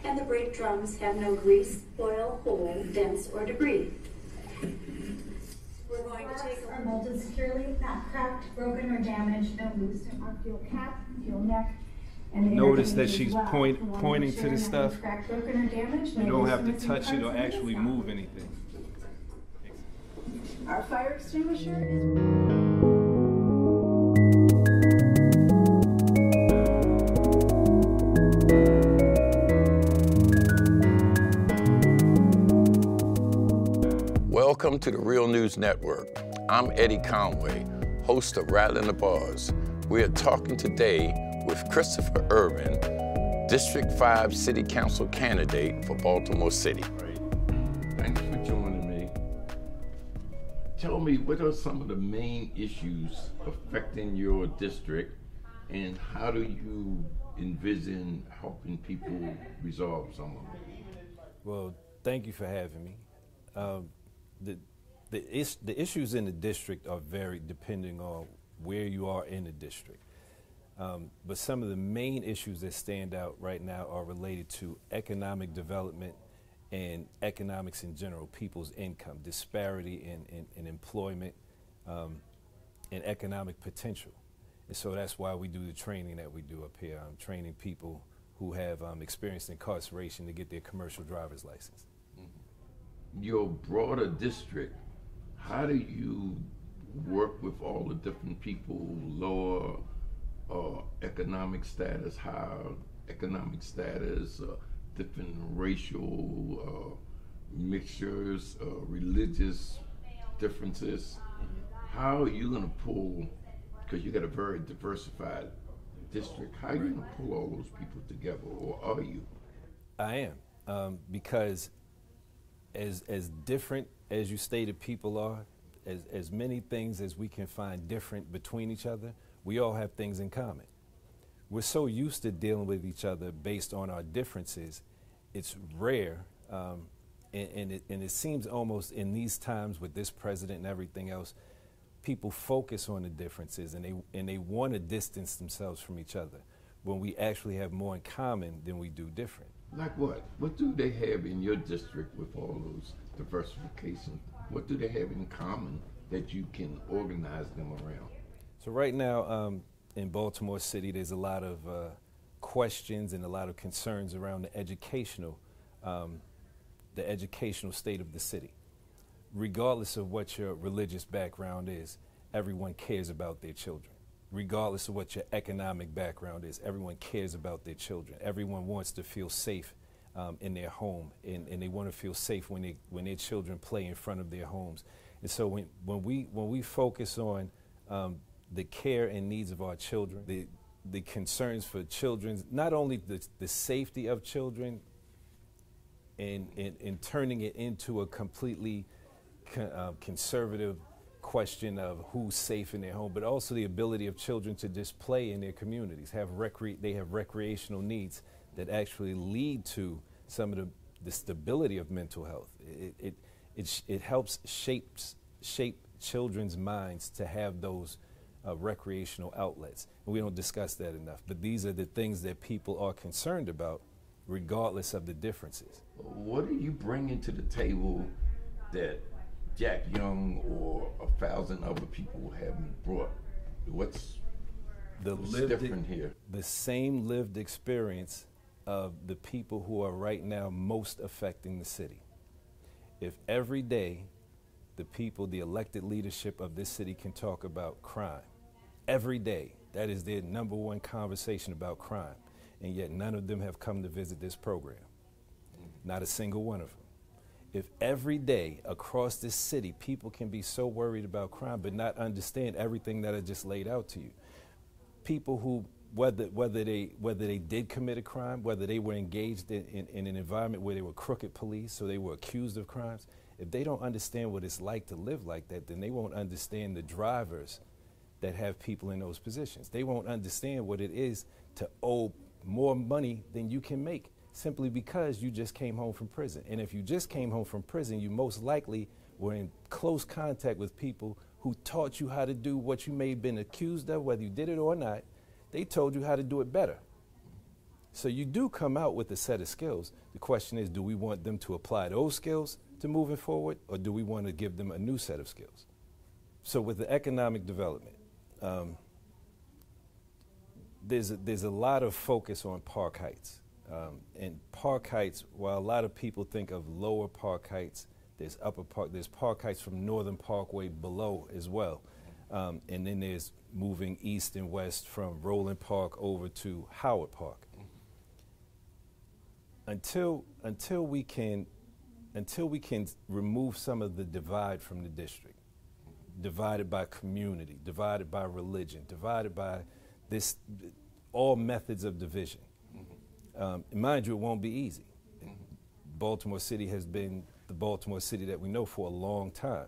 and the brake drums have no grease, oil, hole, dents, or debris. We're going to take are molded securely, not cracked, broken, or damaged, no loose on fuel cap, fuel neck. And notice that she's pointing to the stuff. Cracked, broken, or damaged, no you don't have loose to touch it or actually move anything. Our fire extinguisher is... Welcome to the Real News Network. I'm Eddie Conway, host of Rattling the Bars. We are talking today with Christopher Urban, District 5 City Council candidate for Baltimore City. Thanks for joining me. Tell me, what are some of the main issues affecting your district, and how do you envision helping people resolve some of them? Well, thank you for having me. The issues in the district are varied depending on where you are in the district. But some of the main issues that stand out right now are related to economic development and economics in general, people's income, disparity in employment, and economic potential. And so that's why we do the training that we do up here. I'm training people who have experienced incarceration to get their commercial driver's license. Your broader district, how do you work with all the different people, lower economic status, higher economic status, different racial mixtures, religious differences? How are you going to pull, because you got a very diversified district, how are you going to pull all those people together, or are you? I am, because as different as you stated people are, as many things as we can find different between each other, we all have things in common. We're so used to dealing with each other based on our differences, it's rare, and it seems almost in these times with this president and everything else, people focus on the differences and they want to distance themselves from each other when we actually have more in common than we do different. Like what? What do they have in your district with all those diversification? What do they have in common that you can organize them around? So right now in Baltimore City, there's a lot of questions and a lot of concerns around the educational state of the city. Regardless of what your religious background is, everyone cares about their children. Regardless of what your economic background is, everyone cares about their children. Everyone wants to feel safe in their home, and they want to feel safe when their children play in front of their homes. And so when we focus on the care and needs of our children, the concerns for children, not only the safety of children, and turning it into a completely conservative question of who's safe in their home, but also the ability of children to just play in their communities, they have recreational needs that actually lead to some of the stability of mental health. It helps shape children's minds to have those recreational outlets. And we don't discuss that enough, but these are the things that people are concerned about regardless of the differences. What are you bringing to the table that Jack Young or 1,000 other people haven't brought? What's different here? The same lived experience of the people who are right now most affecting the city. If every day the people, the elected leadership of this city can talk about crime, every day, that is their number one conversation about crime, and yet none of them have come to visit this program. Not a single one of them. If every day across this city people can be so worried about crime but not understand everything that I just laid out to you, people who, whether they did commit a crime, whether they were engaged in an environment where they were crooked police, so they were accused of crimes, if they don't understand what it's like to live like that, then they won't understand the drivers that have people in those positions. They won't understand what it is to owe more money than you can make, simply because you just came home from prison. And if you just came home from prison, you most likely were in close contact with people who taught you how to do what you may have been accused of, whether you did it or not. They told you how to do it better. So you do come out with a set of skills. The question is, do we want them to apply those skills to moving forward, or do we want to give them a new set of skills? So with the economic development, there's a lot of focus on Park Heights. And Park Heights, while a lot of people think of lower Park Heights, there's Park Heights from Northern Parkway below as well. And then there's moving east and west from Roland Park over to Howard Park. Until we can remove some of the divide from the district, divided by community, divided by religion, divided by all methods of division. Mind you, it won't be easy. Baltimore City has been the Baltimore City that we know for a long time.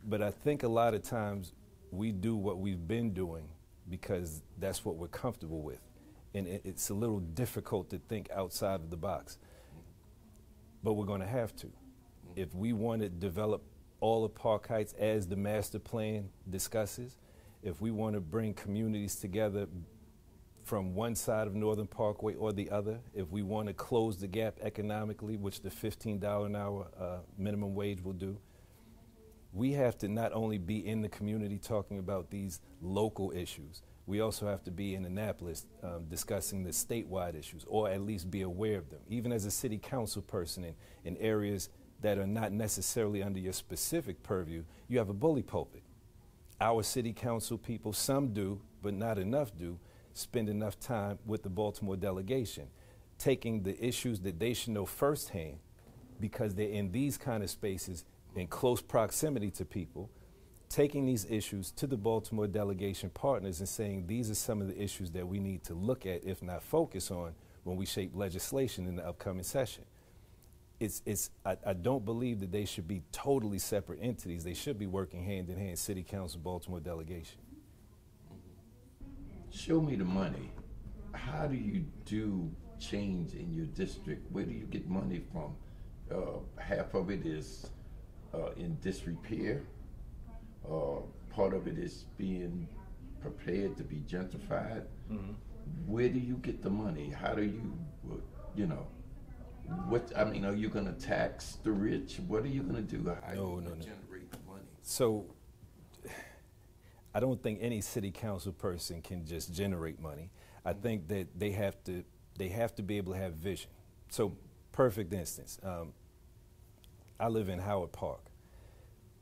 But I think a lot of times we do what we've been doing because that's what we're comfortable with. And it's a little difficult to think outside of the box. But we're going to have to. If we want to develop all of Park Heights as the master plan discusses, if we want to bring communities together from one side of Northern Parkway or the other, if we want to close the gap economically, which the $15 an hour minimum wage will do, we have to not only be in the community talking about these local issues, we also have to be in Annapolis discussing the statewide issues, or at least be aware of them. Even as a city council person in areas that are not necessarily under your specific purview, you have a bully pulpit. Our city council people, some do, but not enough do, spend enough time with the Baltimore delegation, taking the issues that they should know firsthand because they're in these kind of spaces in close proximity to people, taking these issues to the Baltimore delegation partners and saying these are some of the issues that we need to look at, if not focus on, when we shape legislation in the upcoming session. I don't believe that they should be totally separate entities. They should be working hand in hand, City Council, Baltimore delegation. Show me the money. How do you do change in your district? Where do you get money from? Half of it is in disrepair. Part of it is being prepared to be gentrified. Mm-hmm. Where do you get the money? How do you, are you going to tax the rich? What are you going to do? How are you going to generate the money? So, I don't think any city council person can just generate money. I think that they have to be able to have vision. So, perfect instance. I live in Howard Park.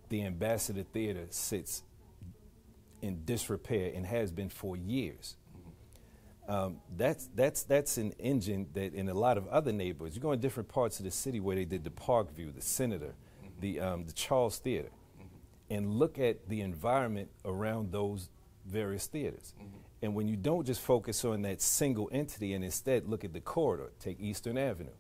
The Ambassador Theater sits in disrepair and has been for years. That's an engine that in a lot of other neighborhoods, you go in different parts of the city where they did the Parkview, the Senator, the Charles Theater, and look at the environment around those various theaters. And when you don't just focus on that single entity and instead look at the corridor, take Eastern Avenue,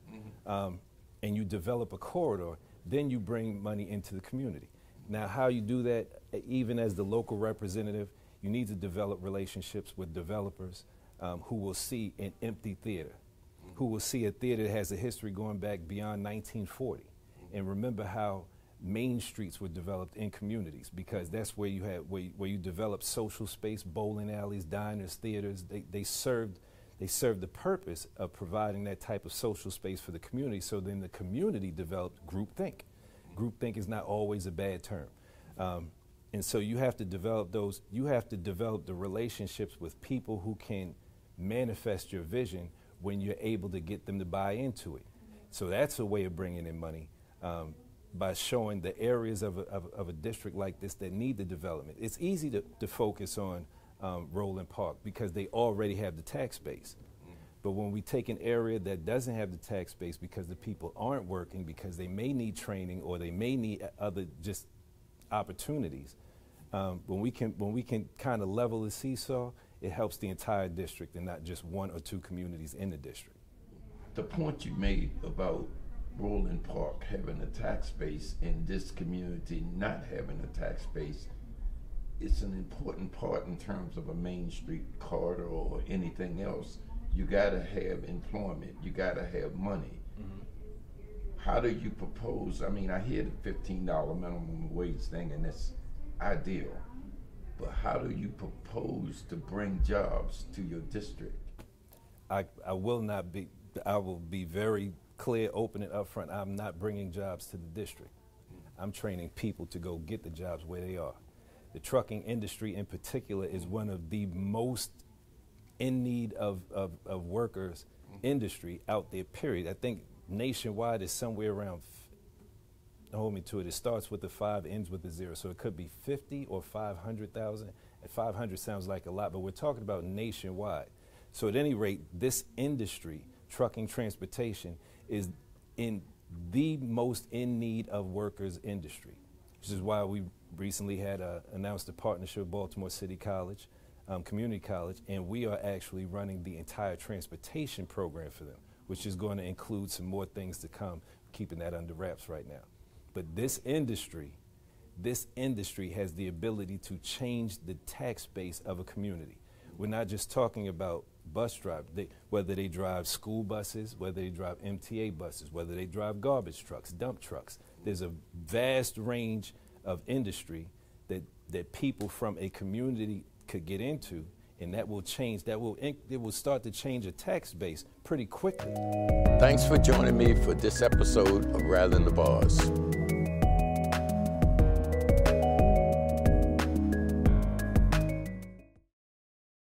and you develop a corridor, then you bring money into the community. Now, how you do that, even as the local representative, you need to develop relationships with developers who will see an empty theater, who will see a theater that has a history going back beyond 1940. And remember how main streets were developed in communities, because that's where you had where you develop social space, bowling alleys, diners, theaters. They served the purpose of providing that type of social space for the community. So then the community developed groupthink. Groupthink is not always a bad term. And so you have to develop the relationships with people who can manifest your vision when you're able to get them to buy into it. So that's a way of bringing in money, by showing the areas of a district like this that need the development. It's easy to focus on Roland Park because they already have the tax base. But when we take an area that doesn't have the tax base because the people aren't working, because they may need training or they may need other just opportunities, when we can kind of level the seesaw, it helps the entire district and not just one or two communities in the district. The point you made about Roland Park having a tax base and this community not having a tax base, it's an important part in terms of a Main Street corridor or anything else. You gotta have employment, you gotta have money. How do you propose, I hear the $15 minimum wage thing and that's ideal, but how do you propose to bring jobs to your district? I will not be, I will be very clear, open, and upfront. I'm not bringing jobs to the district. I'm training people to go get the jobs where they are. The trucking industry in particular is one of the most in need of workers industry out there, period. I think nationwide is somewhere around, hold me to it, it starts with the 5, ends with the 0. So it could be 50 or 500,000. And 500 sounds like a lot, but we're talking about nationwide. So at any rate, this industry, trucking transportation, is in the most in need of workers industry, which is why we recently had announced a partnership with Baltimore City College, Community College, and we are actually running the entire transportation program for them, which is going to include some more things to come, keeping that under wraps right now. But this industry has the ability to change the tax base of a community. We're not just talking about bus drive, whether they drive school buses, whether they drive MTA buses, whether they drive garbage trucks, dump trucks. There's a vast range of industry that people from a community could get into, and that will change, it will start to change a tax base pretty quickly. Thanks for joining me for this episode of Rattling the Bars.